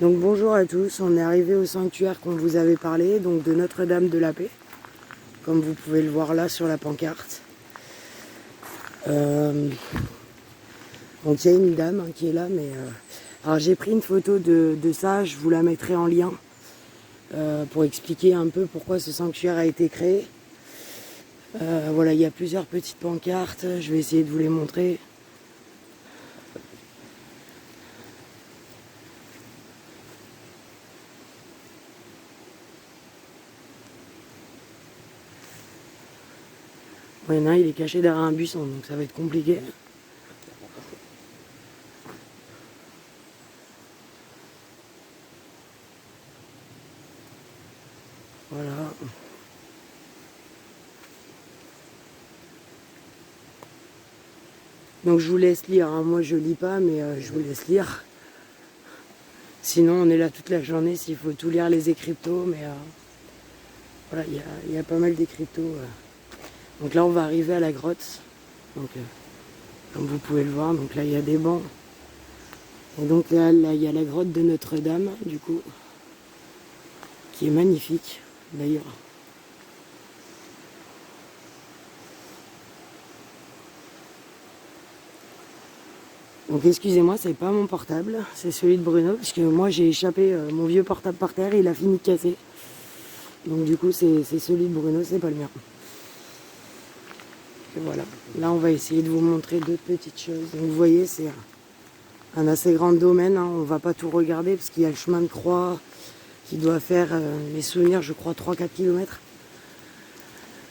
Donc bonjour à tous, on est arrivé au sanctuaire qu'on vous avait parlé, donc de Notre-Dame de la Paix, comme vous pouvez le voir là sur la pancarte. Donc il y a une dame qui est là, mais alors j'ai pris une photo de ça, je vous la mettrai en lien pour expliquer un peu pourquoi ce sanctuaire a été créé. Voilà, il y a plusieurs petites pancartes, je vais essayer de vous les montrer. Il y en a un, il est caché derrière un buisson, donc ça va être compliqué. Voilà. Donc je vous laisse lire, hein. Moi je lis pas, mais je vous laisse lire. Sinon on est là toute la journée s'il faut tout lire les écriptos, mais voilà, il y a pas mal d'écriptos. Donc là on va arriver à la grotte. Donc comme vous pouvez le voir, donc là il y a des bancs. Et donc là il y a la grotte de Notre-Dame, du coup, qui est magnifique d'ailleurs. Donc excusez-moi, c'est pas mon portable, c'est celui de Bruno, parce que moi j'ai échappé mon vieux portable par terre et il a fini de casser. Donc du coup c'est celui de Bruno, c'est pas le mien. Et voilà, là on va essayer de vous montrer d'autres petites choses. Donc vous voyez, c'est un assez grand domaine, hein. On va pas tout regarder parce qu'il y a le chemin de croix qui doit faire, mes souvenirs, je crois 3-4 km.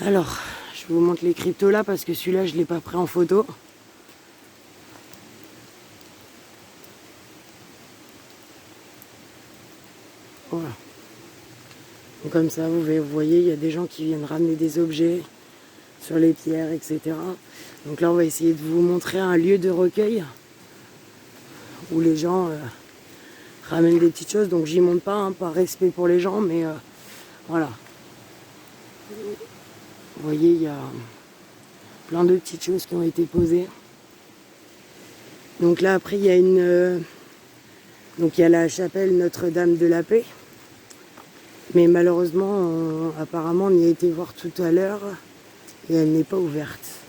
Alors, je vous montre les cryptos là parce que celui-là je l'ai pas pris en photo. Voilà. Donc comme ça, vous voyez, il y a des gens qui viennent ramener des objets sur les pierres, etc. Donc là, on va essayer de vous montrer un lieu de recueil où les gens ramènent des petites choses. Donc j'y monte pas, hein, par respect pour les gens, mais voilà. Vous voyez, il y a plein de petites choses qui ont été posées. Donc là, après, il y a donc il y a la chapelle Notre-Dame de la Paix. Mais malheureusement, apparemment, on y a été voir tout à l'heure et elle n'est pas ouverte.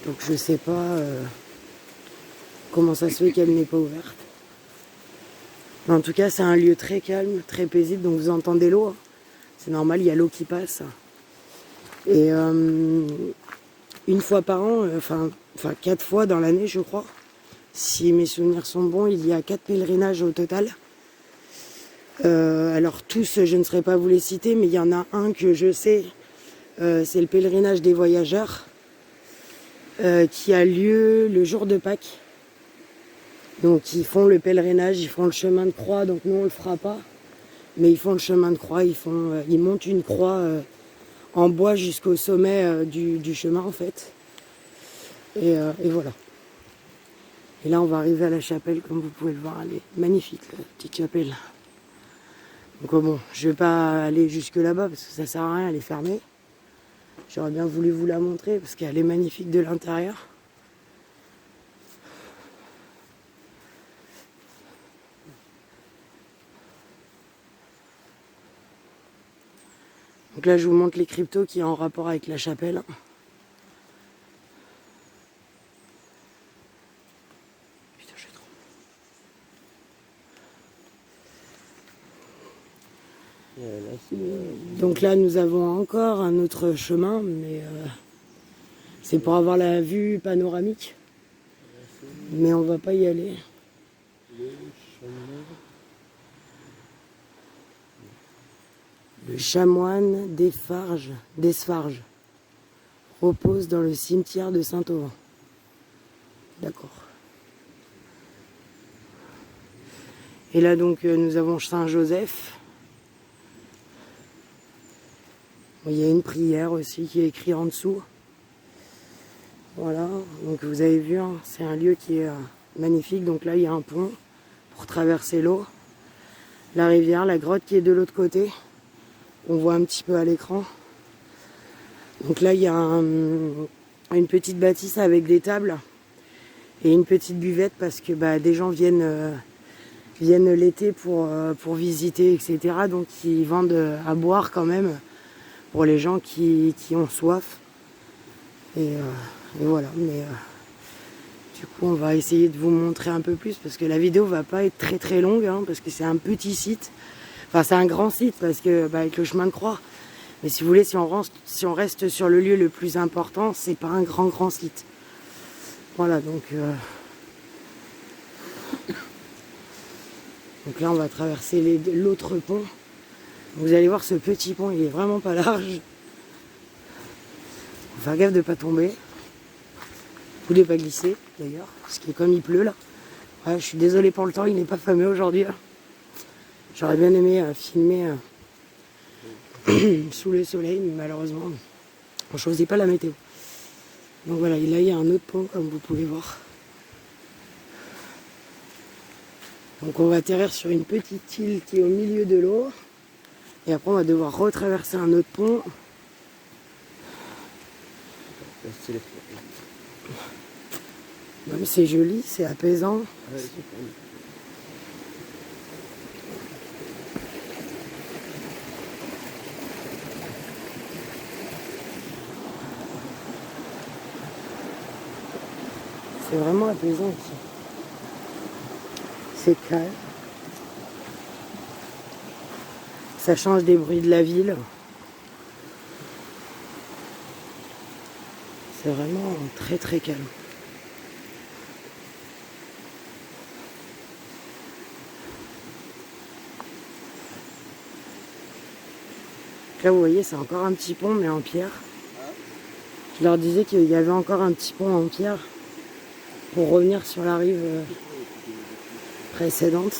Donc je sais pas comment ça se fait qu'elle n'est pas ouverte. Mais en tout cas, c'est un lieu très calme, très paisible. Donc vous entendez l'eau, hein. C'est normal, il y a l'eau qui passe. Et une fois par an, enfin 4 fois dans l'année, je crois, si mes souvenirs sont bons, il y a 4 pèlerinages au total. Alors tous, je ne saurais pas vous les citer, mais il y en a un que je sais, c'est le pèlerinage des voyageurs, qui a lieu le jour de Pâques. Donc ils font le pèlerinage, ils font le chemin de croix, donc nous on le fera pas, mais ils font le chemin de croix, ils montent une croix en bois jusqu'au sommet du chemin en fait. Et voilà. Et là on va arriver à la chapelle, comme vous pouvez le voir, elle est magnifique, la petite chapelle. Donc bon, je vais pas aller jusque là-bas parce que ça sert à rien, elle est fermée. J'aurais bien voulu vous la montrer parce qu'elle est magnifique de l'intérieur. Donc là je vous montre les cryptos qui est en rapport avec la chapelle. Putain, j'ai trop. Donc là nous avons encore un autre chemin, mais c'est pour avoir la vue panoramique. Mais on va pas y aller. Le chanoine d'Esfarges repose dans le cimetière de Saint-Auvent. D'accord. Et là donc nous avons Saint-Joseph. Il y a une prière aussi qui est écrite en dessous. Voilà, donc vous avez vu, hein, c'est un lieu qui est magnifique. Donc là il y a un pont pour traverser l'eau. La rivière, la grotte qui est de l'autre côté. On voit un petit peu à l'écran. Donc là il y a une petite bâtisse avec des tables et une petite buvette parce que des gens viennent viennent l'été pour visiter, etc. Donc ils vendent à boire quand même pour les gens qui ont soif. Et voilà, mais du coup on va essayer de vous montrer un peu plus parce que la vidéo va pas être très très longue, hein, parce que c'est un petit site. Enfin c'est un grand site parce que avec le chemin de croix. Mais si vous voulez, si on reste sur le lieu le plus important, c'est pas un grand site. Voilà, donc là on va traverser l'autre pont. Vous allez voir ce petit pont, il est vraiment pas large. Faut faire gaffe de pas tomber. Ou de pas glisser d'ailleurs, parce que comme il pleut là. Ouais, je suis désolée pour le temps, il n'est pas fameux aujourd'hui. J'aurais bien aimé filmer sous le soleil, mais malheureusement, on ne choisit pas la météo. Donc voilà, là il y a un autre pont comme vous pouvez voir. Donc on va atterrir sur une petite île qui est au milieu de l'eau. Et après on va devoir retraverser un autre pont. C'est joli, c'est apaisant. C'est vraiment apaisant ici. C'est calme. Ça change des bruits de la ville. C'est vraiment très très calme. Là vous voyez c'est encore un petit pont mais en pierre. Je leur disais qu'il y avait encore un petit pont en pierre pour revenir sur la rive précédente.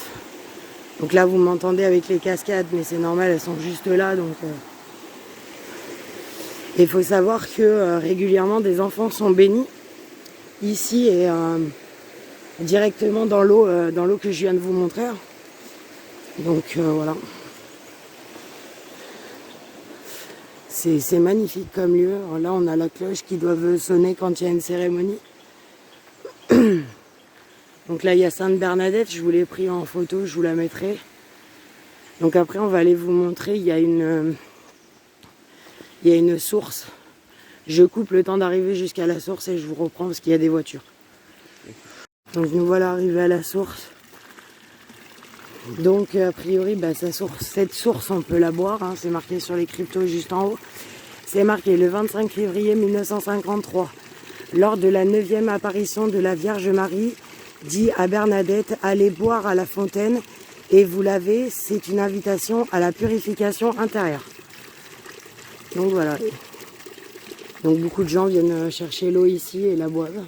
Donc là vous m'entendez avec les cascades mais c'est normal, elles sont juste là. Donc il faut savoir que régulièrement des enfants sont bénis ici et directement dans l'eau que je viens de vous montrer. Donc voilà. C'est magnifique comme lieu. Alors là, on a la cloche qui doit sonner quand il y a une cérémonie. Donc là, il y a Sainte Bernadette. Je vous l'ai pris en photo, je vous la mettrai. Donc après, on va aller vous montrer. Il y a une source. Je coupe le temps d'arriver jusqu'à la source et je vous reprends parce qu'il y a des voitures. Donc nous voilà arrivés à la source. Donc a priori cette source on peut la boire, hein, c'est marqué sur les cryptos juste en haut. C'est marqué le 25 février 1953. Lors de la 9e apparition de la Vierge Marie, dit à Bernadette, allez boire à la fontaine et vous lavez, c'est une invitation à la purification intérieure. Donc voilà. Donc beaucoup de gens viennent chercher l'eau ici et la boivent.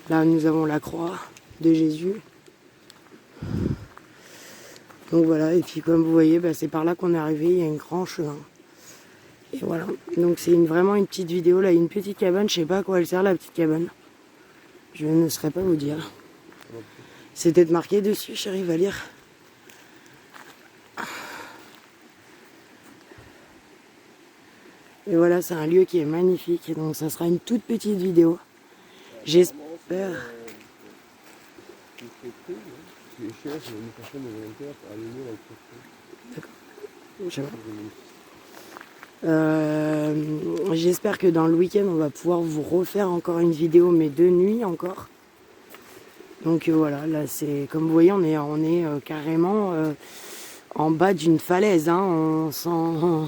Là nous avons la croix de Jésus. Donc voilà, et puis comme vous voyez, c'est par là qu'on est arrivé, il y a un grand chemin. Et voilà, donc c'est vraiment une petite vidéo, là, une petite cabane, je sais pas à quoi elle sert la petite cabane. Je ne saurais pas vous dire. C'est peut-être marqué dessus, chérie, va lire. Et voilà, c'est un lieu qui est magnifique, donc ça sera une toute petite vidéo. J'espère... J'espère que dans le week-end on va pouvoir vous refaire encore une vidéo, mais de nuit encore. Donc voilà, là c'est comme vous voyez, on est carrément en bas d'une falaise, hein, on sent...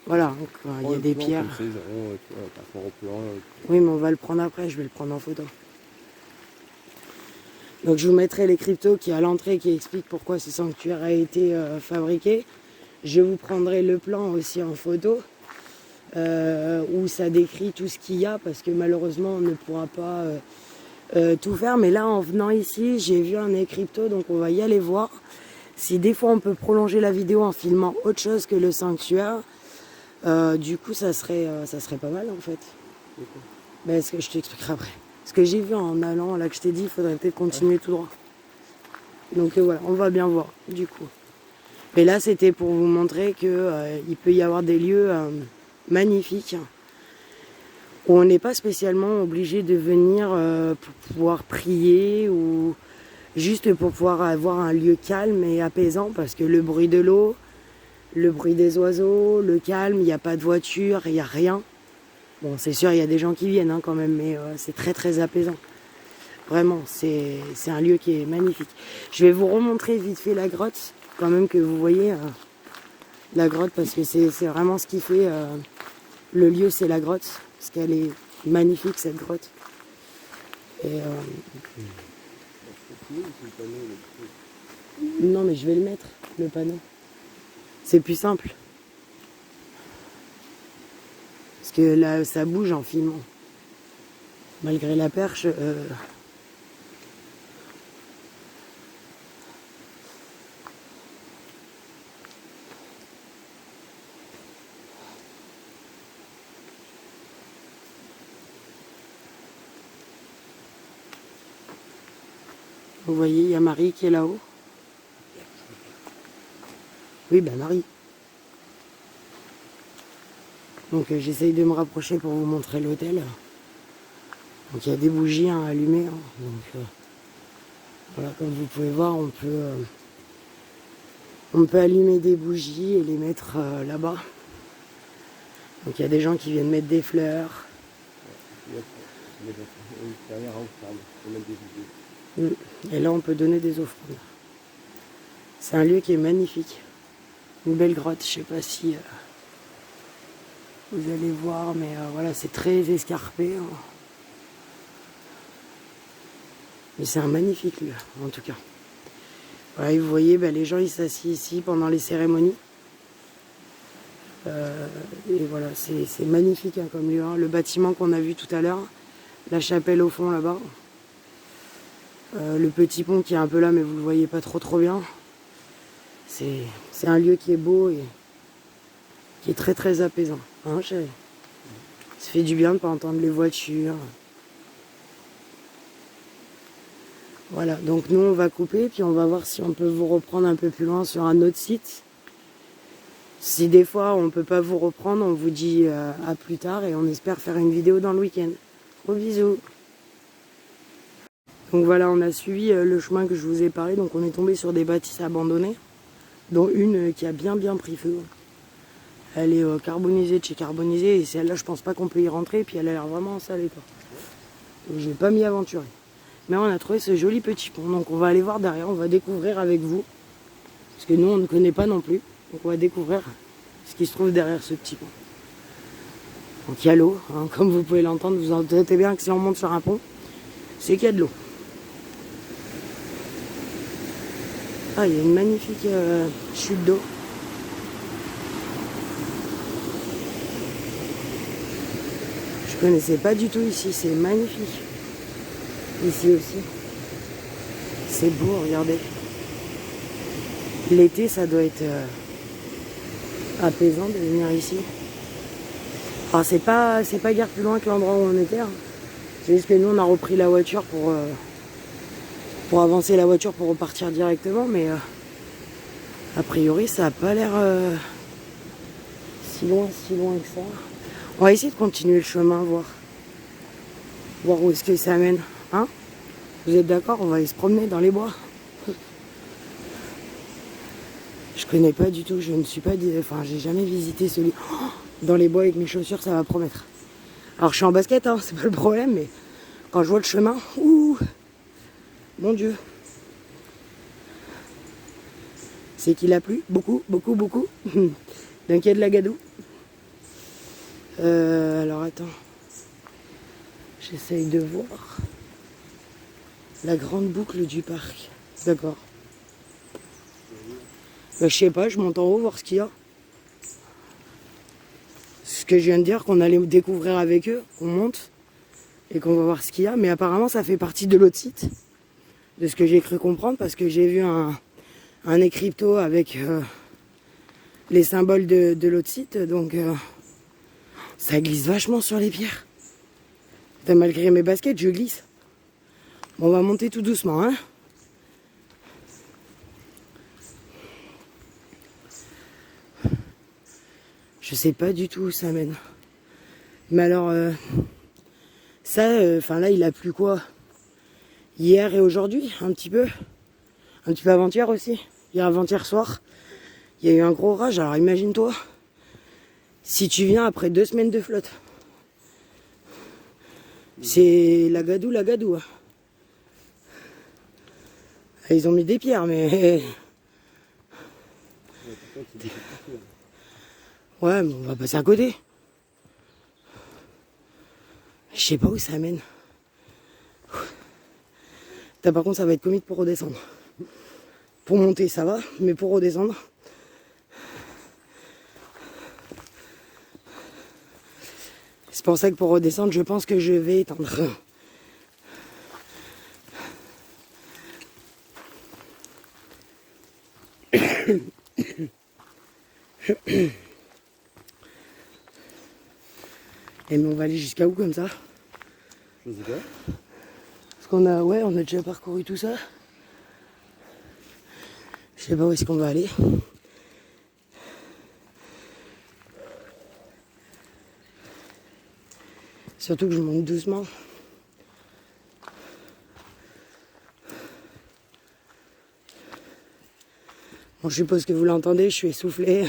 Voilà, il y a des pierres. Oui, mais on va le prendre après, je vais le prendre en photo. Donc je vous mettrai les cryptos qui est à l'entrée qui expliquent pourquoi ce sanctuaire a été fabriqué. Je vous prendrai le plan aussi en photo où ça décrit tout ce qu'il y a parce que malheureusement on ne pourra pas tout faire. Mais là en venant ici j'ai vu un crypto donc on va y aller voir. Si des fois on peut prolonger la vidéo en filmant autre chose que le sanctuaire, du coup ça serait pas mal en fait. Ce que je t'expliquerai après. Ce que j'ai vu en allant, là que je t'ai dit, il faudrait peut-être continuer tout droit. Donc voilà, on va bien voir, du coup. Mais là, c'était pour vous montrer qu'il peut y avoir des lieux magnifiques où on n'est pas spécialement obligé de venir pour pouvoir prier ou juste pour pouvoir avoir un lieu calme et apaisant, parce que le bruit de l'eau, le bruit des oiseaux, le calme, il n'y a pas de voiture, il n'y a rien. Bon, c'est sûr, il y a des gens qui viennent quand même, mais c'est très très apaisant. Vraiment, c'est un lieu qui est magnifique. Je vais vous remontrer vite fait la grotte, quand même que vous voyez la grotte, parce que c'est vraiment ce qui fait le lieu, c'est la grotte, parce qu'elle est magnifique cette grotte. Et non, mais je vais le mettre, le panneau. C'est plus simple. Parce que là, ça bouge en filmant. Malgré la perche. Vous voyez, il y a Marie qui est là-haut. Oui, ben Marie. Donc j'essaye de me rapprocher pour vous montrer l'hôtel. Donc il y a des bougies à allumer. Donc voilà, comme vous pouvez voir, on peut allumer des bougies et les mettre là-bas. Donc il y a des gens qui viennent mettre des fleurs. Et là on peut donner des offrandes. C'est un lieu qui est magnifique. Une belle grotte, je sais pas si vous allez voir, mais voilà, c'est très escarpé. Mais c'est un magnifique lieu, en tout cas. Voilà, et vous voyez, les gens ils s'assient ici pendant les cérémonies. Et voilà, c'est magnifique comme lieu. Le bâtiment qu'on a vu tout à l'heure, la chapelle au fond là-bas. Le petit pont qui est un peu là, mais vous le voyez pas trop bien. C'est un lieu qui est beau et qui est très très apaisant. Hein, chérie ? Ça fait du bien de ne pas entendre les voitures. Voilà, donc nous on va couper, puis on va voir si on peut vous reprendre un peu plus loin sur un autre site. Si des fois on ne peut pas vous reprendre, on vous dit à plus tard et on espère faire une vidéo dans le week-end. Gros bisous. Donc voilà, on a suivi le chemin que je vous ai parlé, donc on est tombé sur des bâtisses abandonnées, dont une qui a bien pris feu. Elle est carbonisée de chez carbonisée, et celle-là je pense pas qu'on peut y rentrer, puis elle a l'air vraiment sale et quoi. Donc je vais pas m'y aventurer. Mais on a trouvé ce joli petit pont, donc on va aller voir derrière, on va découvrir avec vous. Parce que nous on ne connaît pas non plus, donc on va découvrir ce qui se trouve derrière ce petit pont. Donc il y a l'eau, hein, comme vous pouvez l'entendre, vous entendez bien que si on monte sur un pont, c'est qu'il y a de l'eau. Ah, il y a une magnifique chute d'eau. Je connaissais pas du tout ici, c'est magnifique. Ici aussi. C'est beau, regardez. L'été, ça doit être apaisant de venir ici. Alors c'est pas guère plus loin que l'endroit où on était. Hein. C'est juste que nous, on a repris la voiture pour avancer la voiture pour repartir directement, mais a priori, ça n'a pas l'air si loin que ça. On va essayer de continuer le chemin, voir où est-ce que ça mène. Hein ? Vous êtes d'accord ? On va aller se promener dans les bois. Je connais pas du tout, je ne suis pas... Enfin, j'ai jamais visité ce lieu. Oh, dans les bois avec mes chaussures, ça va promettre. Alors, je suis en basket, hein, c'est pas le problème, mais quand je vois le chemin, ouh, mon Dieu. C'est qu'il a plu, beaucoup. Donc, il y a de la gadoue. Alors, attends. J'essaye de voir. La grande boucle du parc. D'accord. Je sais pas, je monte en haut voir ce qu'il y a. Ce que je viens de dire, qu'on allait découvrir avec eux, qu'on monte et qu'on va voir ce qu'il y a. Mais apparemment, ça fait partie de l'autre site, de ce que j'ai cru comprendre, parce que j'ai vu un écriteau avec les symboles de l'autre site. Donc, ça glisse vachement sur les pierres. Putain, malgré mes baskets, je glisse. Bon, on va monter tout doucement, hein. Je sais pas du tout où ça mène. Mais alors, ça, là, il a plu quoi ? Hier et aujourd'hui, un petit peu avant-hier aussi. Hier avant-hier soir, il y a eu un gros orage. Alors imagine-toi, si tu viens après 2 semaines de flotte, c'est la gadou. Hein. Ils ont mis des pierres, mais... Ouais, mais on va passer à côté. Je sais pas où ça mène. Par contre, ça va être comique pour redescendre. Pour monter, ça va, mais pour redescendre... C'est pour ça que pour redescendre, je pense que je vais éteindre. Et mais on va aller jusqu'à où comme ça? Je sais pas. Parce qu'on a, ouais, on a déjà parcouru tout ça. Je sais pas où est-ce qu'on va aller. Surtout que je monte doucement. Bon, je suppose que vous l'entendez, je suis essoufflé.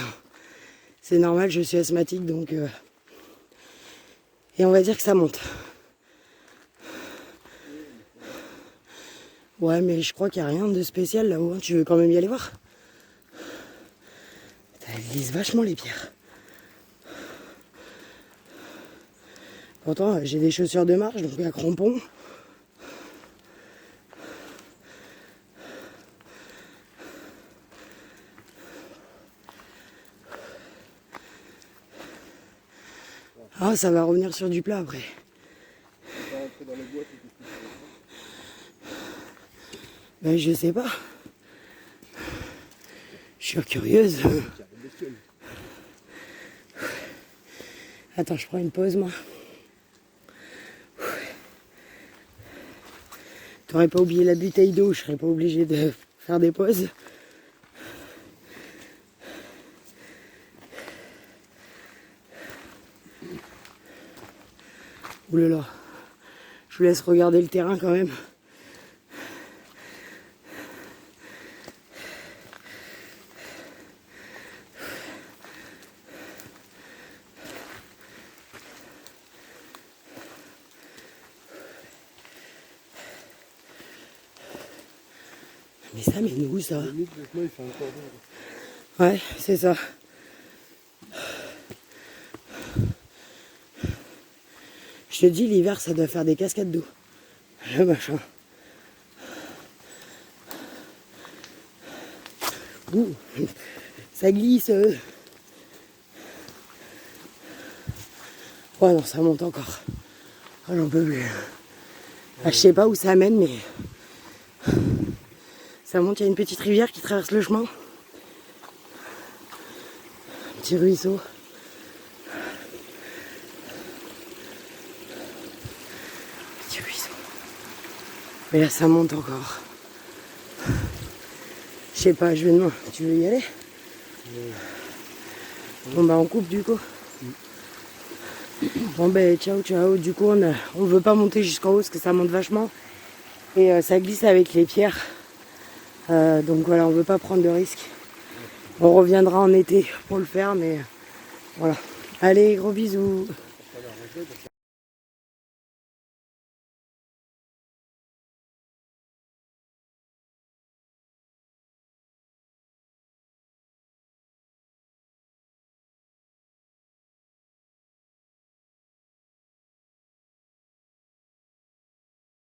C'est normal, je suis asthmatique, donc... Et on va dire que ça monte. Ouais, mais je crois qu'il n'y a rien de spécial là-haut. Tu veux quand même y aller voir? Elles lisent vachement les pierres. Pourtant, j'ai des chaussures de marche, donc à crampons. Ah, ça va revenir sur du plat après. Ben, je sais pas. Je suis curieuse. Attends, je prends une pause, moi. T'aurais pas oublié la bouteille d'eau, je serais pas obligé de faire des pauses. Ouh là là. Je vous laisse regarder le terrain quand même. Mais ça mène où ça? Ouais, c'est ça. Je te dis, l'hiver, ça doit faire des cascades d'eau. Le machin. Ouh, ça glisse. Ouais, non, ça monte encore. Ah, j'en peux plus. Ah, je sais pas où ça mène, mais... Ça monte, il y a une petite rivière qui traverse le chemin. Un petit ruisseau. Petit ruisseau. Mais là, ça monte encore. Je sais pas, je vais demain. Tu veux y aller? Bon, bah, on coupe du coup. Bon, ben, ciao. Du coup, on veut pas monter jusqu'en haut parce que ça monte vachement. Et ça glisse avec les pierres. Donc voilà, on veut pas prendre de risques. On reviendra en été pour le faire, mais voilà. Allez, gros bisous.